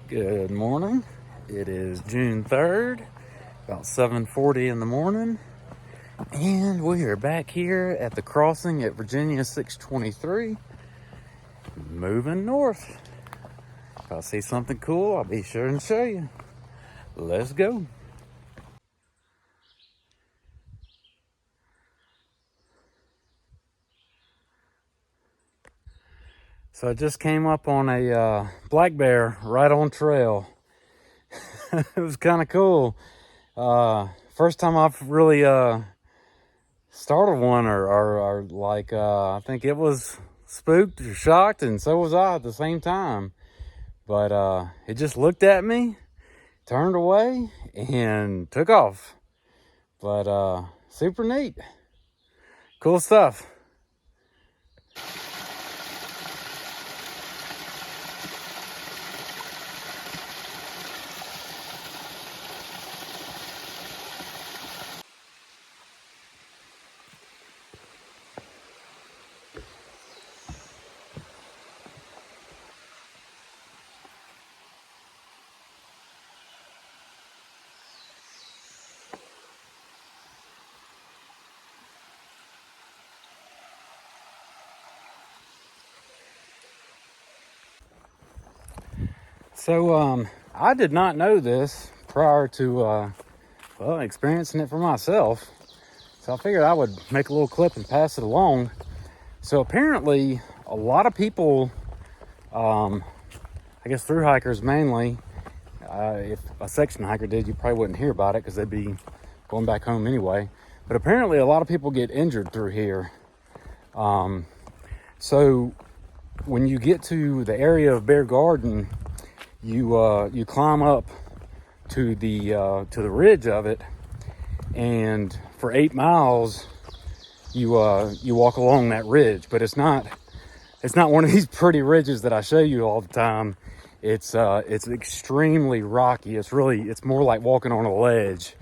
Good morning. It is June 3rd, about 7:40 in the morning, and we are back here at the crossing at Virginia 623, moving north. If I see something cool, I'll be sure and show you. Let's go. So I just came up on a black bear right on trail. It was kind of cool. First time I've really started one or like I think it was spooked or shocked, and so was I at the same time. But it just looked at me, turned away, and took off. But super neat. Cool stuff. So I did not know this prior to experiencing it for myself. So I figured I would make a little clip and pass it along. So apparently a lot of people, I guess through hikers mainly, if a section hiker did, you probably wouldn't hear about it because they'd be going back home anyway. But apparently a lot of people get injured through here. So when you get to the area of Bear Garden, you climb up to the ridge of it, and for 8 miles you walk along that ridge. But it's not one of these pretty ridges that I show you all the time. It's extremely rocky. It's more like walking on a ledge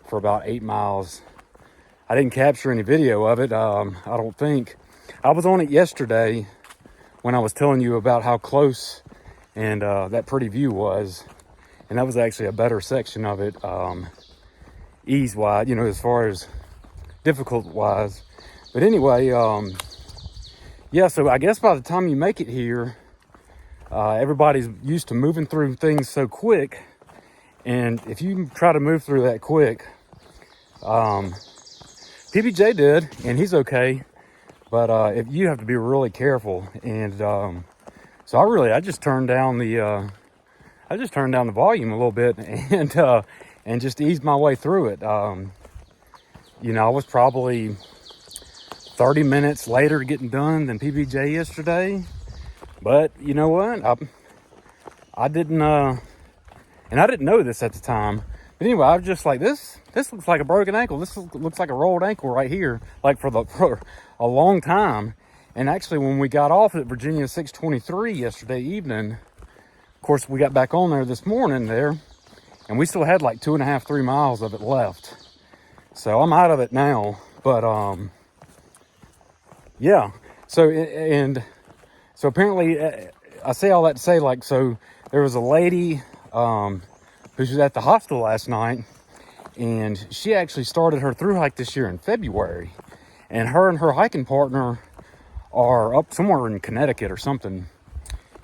for about 8 miles. I didn't capture any video of it. I don't think. I was on it yesterday when I was telling you about how close and that pretty view was, and that was actually a better section of it, ease wise, as far as difficult wise. But anyway, yeah, so I guess by the time you make it here, everybody's used to moving through things so quick, and if you try to move through that quick, PBJ did, and he's okay, but if you have to be really careful. And so I just turned down the volume a little bit, and just eased my way through it. I was probably 30 minutes later getting done than PBJ yesterday. But you know what? I didn't, and I didn't know this at the time. But anyway, I was just like, this looks like a broken ankle. This looks like a rolled ankle right here, like for a long time. And actually, when we got off at Virginia 623 yesterday evening, of course, we got back on there this morning there, and we still had like 2.5, 3 miles of it left. So I'm out of it now. But yeah. So apparently, I say all that to say, like, so there was a lady who was at the hospital last night, and she actually started her through hike this year in February, and her hiking partner are up somewhere in Connecticut or something.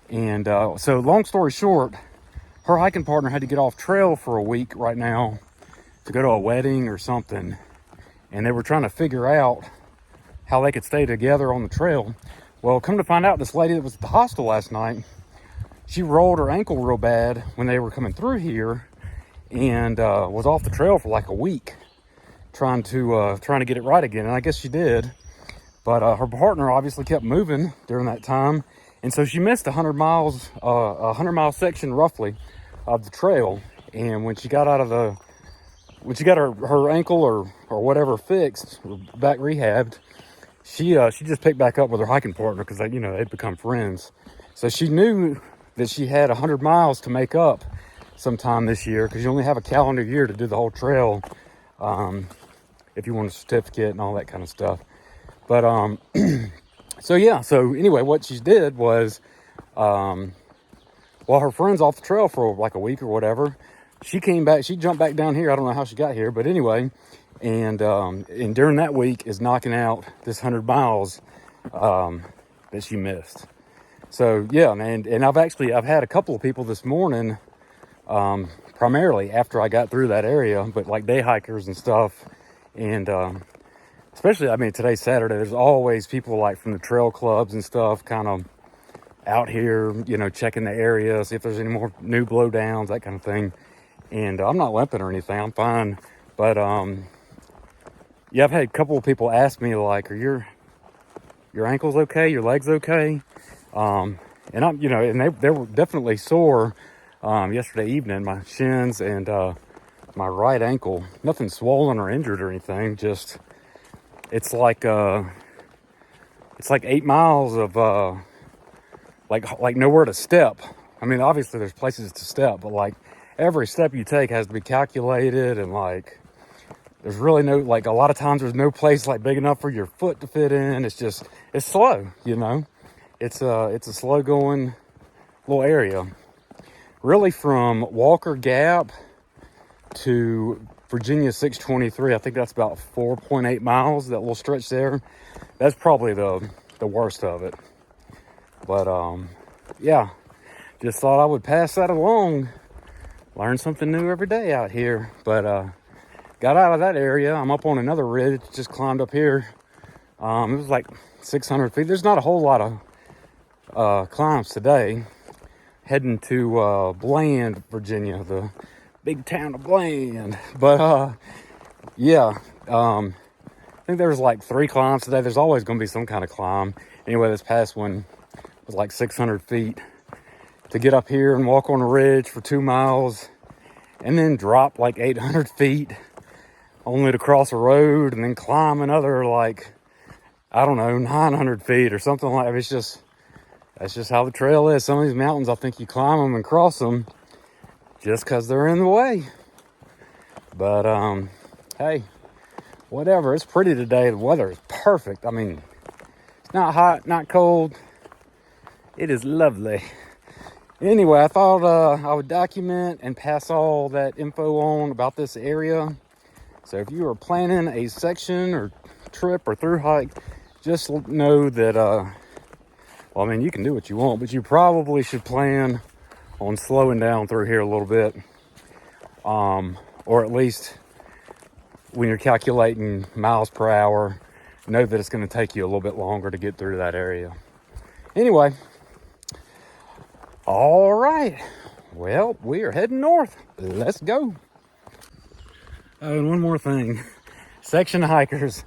And so long story short, her hiking partner had to get off trail for a week right now to go to a wedding or something, and they were trying to figure out how they could stay together on the trail. Well, come to find out, this lady that was at the hospital last night, she rolled her ankle real bad when they were coming through here, and was off the trail for like a week trying to get it right again. And I guess she did. But her partner obviously kept moving during that time, and so she missed 100 miles, a 100-mile section roughly of the trail. And when she got her ankle or whatever fixed, or back rehabbed, she just picked back up with her hiking partner because they'd become friends. So she knew that she had 100 miles to make up sometime this year, because you only have a calendar year to do the whole trail, if you want a certificate and all that kind of stuff. But so anyway, what she did was Well, her friend's off the trail for like a week or whatever. She came back, she jumped back down here. I don't know how she got here, but anyway, and during that week is knocking out this 100 miles that she missed. So yeah, man, and I've had a couple of people this morning, primarily after I got through that area, but like day hikers and stuff, and especially, I mean, today's Saturday, there's always people like from the trail clubs and stuff kind of out here, you know, checking the area, see if there's any more new blowdowns, that kind of thing. And I'm not limping or anything, I'm fine. But yeah, I've had a couple of people ask me like, are your ankles okay? Your legs okay? And I'm, you know, and they were definitely sore yesterday evening, my shins and my right ankle. Nothing swollen or injured or anything, just it's like 8 miles of like nowhere to step. I mean, obviously there's places to step, but like every step you take has to be calculated, and like there's really no, like a lot of times there's no place like big enough for your foot to fit in. It's slow, you know. It's a slow going little area. Really from Walker Gap to Virginia 623, I think that's about 4.8 miles, that little stretch there. That's probably the worst of it. But yeah, just thought I would pass that along. Learn something new every day out here. But got out of that area. I'm up on another ridge, just climbed up here. It was like 600 feet. There's not a whole lot of climbs today. Heading to Bland, Virginia, the big town of Bland. But yeah, I think there was like 3 climbs today. There's always going to be some kind of climb. Anyway, this past one was like 600 feet to get up here and walk on a ridge for 2 miles and then drop like 800 feet only to cross a road and then climb another like, I don't know, 900 feet or something like that. That's just how the trail is. Some of these mountains, I think you climb them and cross them just because they're in the way. But hey, whatever. It's pretty today. The weather is perfect. I mean, it's not hot, not cold. It is lovely. Anyway, I thought I would document and pass all that info on about this area. So if you are planning a section or trip or through hike, just know that, well, I mean, you can do what you want, but you probably should plan on slowing down through here a little bit. Or at least when you're calculating miles per hour, know that it's going to take you a little bit longer to get through that area. Anyway, all right. Well, we are heading north. Let's go. Oh, and one more thing. Section hikers,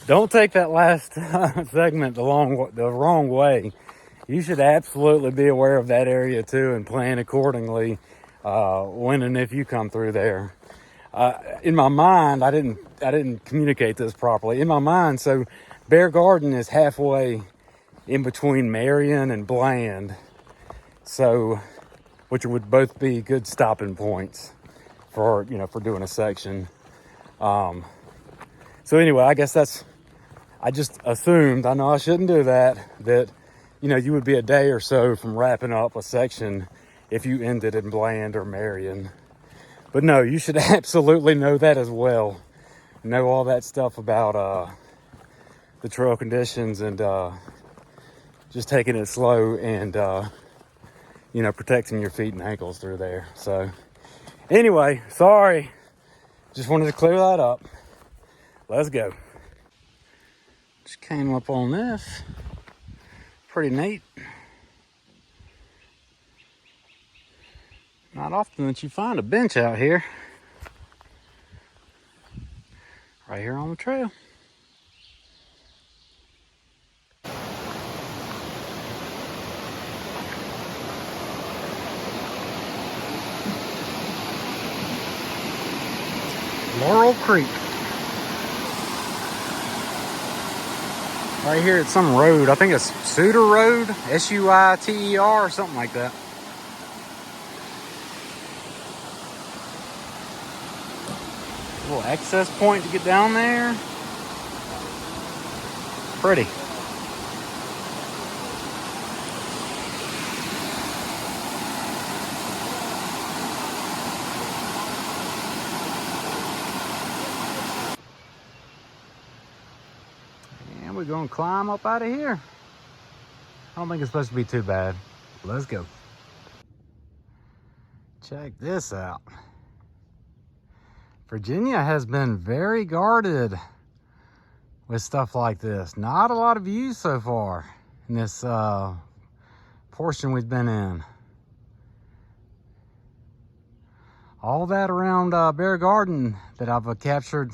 don't take that last segment the wrong way. You should absolutely be aware of that area too and plan accordingly when and if you come through there. In my mind, I didn't communicate this properly. In my mind, so Bear Garden is halfway in between Marion and Bland, so which would both be good stopping points for doing a section. So anyway, I guess I just assumed, I know I shouldn't do that you would be a day or so from wrapping up a section if you ended in Bland or Marion. But no, you should absolutely know that as well. Know all that stuff about the trail conditions and just taking it slow and protecting your feet and ankles through there. So anyway, sorry. Just wanted to clear that up. Let's go. Just came up on this. Pretty neat. Not often that you find a bench out here. Right here on the trail. Laurel Creek. Right here at some road. I think it's Suiter Road, Suiter or something like that. A little access point to get down there. Pretty. we're gonna climb up out of here. I don't think it's supposed to be too bad. Let's go. Check this out. Virginia has been very guarded with stuff like this. Not a lot of views so far in this portion we've been in. All that around Bear Garden that I've captured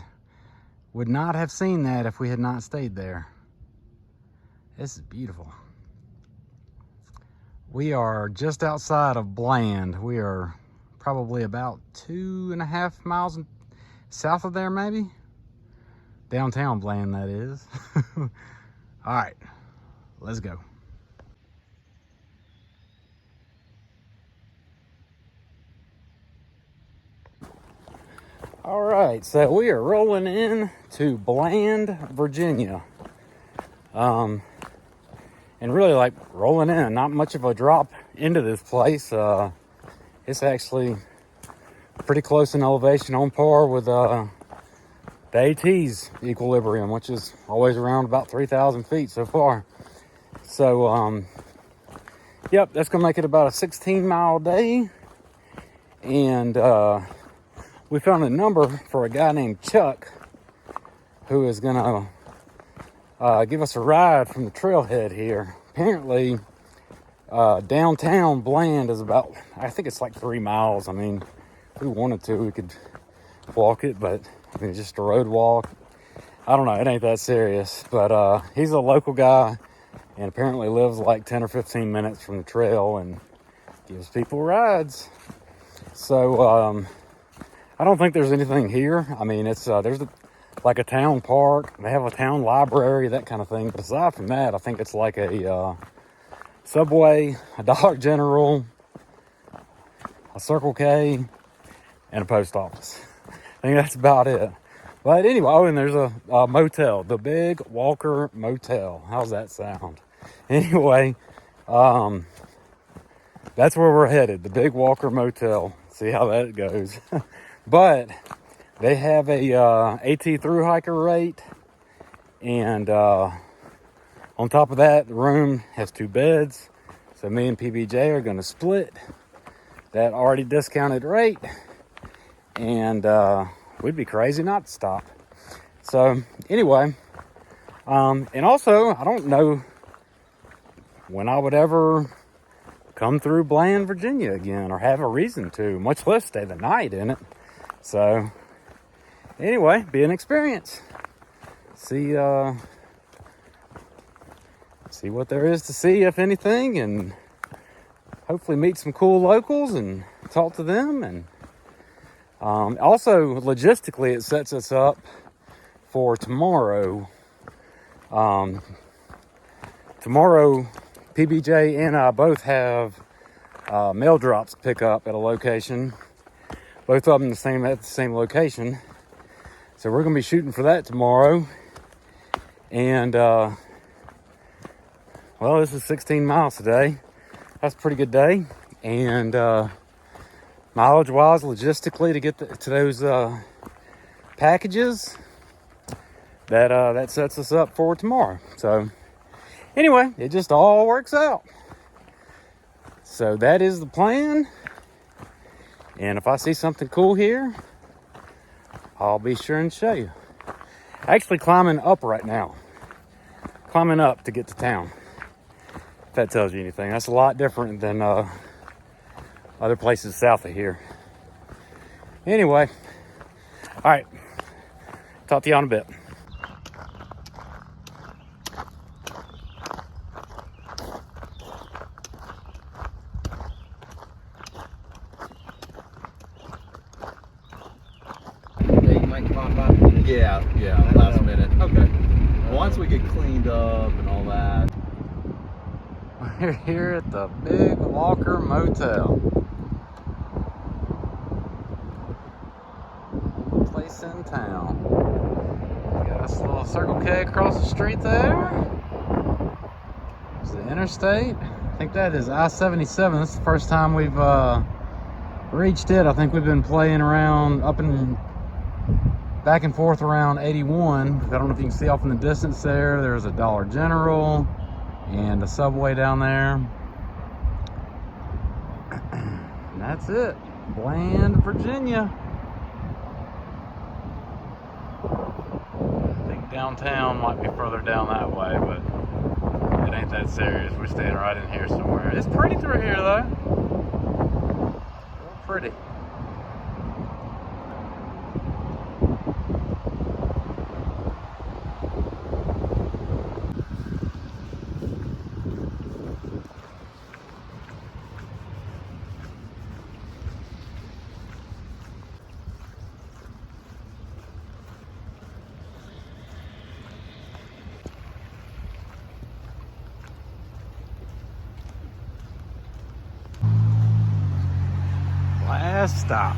would not have seen that if we had not stayed there. This is beautiful. We are just outside of Bland. We are probably about 2.5 miles south of there, maybe. Downtown Bland, that is. All right, let's go. All right, so we are rolling in to Bland, Virginia. And really like rolling in, not much of a drop into this place. It's actually pretty close in elevation, on par with the AT's equilibrium, which is always around about 3,000 feet so far. So, yep, that's gonna make it about a 16-mile day. And we found a number for a guy named Chuck, who is gonna give us a ride from the trailhead here. Apparently, downtown Bland is about, I think it's like 3 miles. I mean, if we wanted to, we could walk it, but I mean, it's just a road walk. I don't know, it ain't that serious. But he's a local guy and apparently lives like 10 or 15 minutes from the trail and gives people rides. So, I don't think there's anything here. I mean, it's there's like a town park. They have a town library, that kind of thing. But aside from that, I think it's like a Subway, a Dollar General, a Circle K, and a post office. I think that's about it. But anyway, oh, and there's a motel, the Big Walker Motel. How's that sound? Anyway, that's where we're headed, the Big Walker Motel. See how that goes. But they have a AT through hiker rate, and on top of that, the room has 2 beds. So me and PBJ are going to split that already discounted rate, and we'd be crazy not to stop. So anyway, and also I don't know when I would ever come through Bland, Virginia again, or have a reason to, much less stay the night in it. So anyway, be an experience. See what there is to see, if anything, and hopefully meet some cool locals and talk to them. And also logistically, it sets us up for tomorrow. Tomorrow, PBJ and I both have mail drops to pick up at a location. Both of them at the same location. So we're going to be shooting for that tomorrow. And, well, this is 16 miles today. That's a pretty good day. And mileage-wise, logistically, to get to those packages, that sets us up for tomorrow. So anyway, it just all works out. So that is the plan. And if I see something cool here, I'll be sure and show you. Actually climbing up right now. Climbing up to get to town. If that tells you anything. That's a lot different than other places south of here. Anyway. Alright. Talk to you in a bit. Yeah, last minute. Okay. Once we get cleaned up and all that. We're here at the Big Walker Motel. Place in town. Got this little Circle K across the street there. There's the interstate. I think that is I-77. This is the first time we've reached it. I think we've been playing around up in back and forth around 81. I don't know if you can see off in the distance there. There's a Dollar General and a Subway down there. And that's it. Bland, Virginia. I think downtown might be further down that way, but it ain't that serious. We're staying right in here somewhere. It's pretty through here though. Real pretty. Last stop.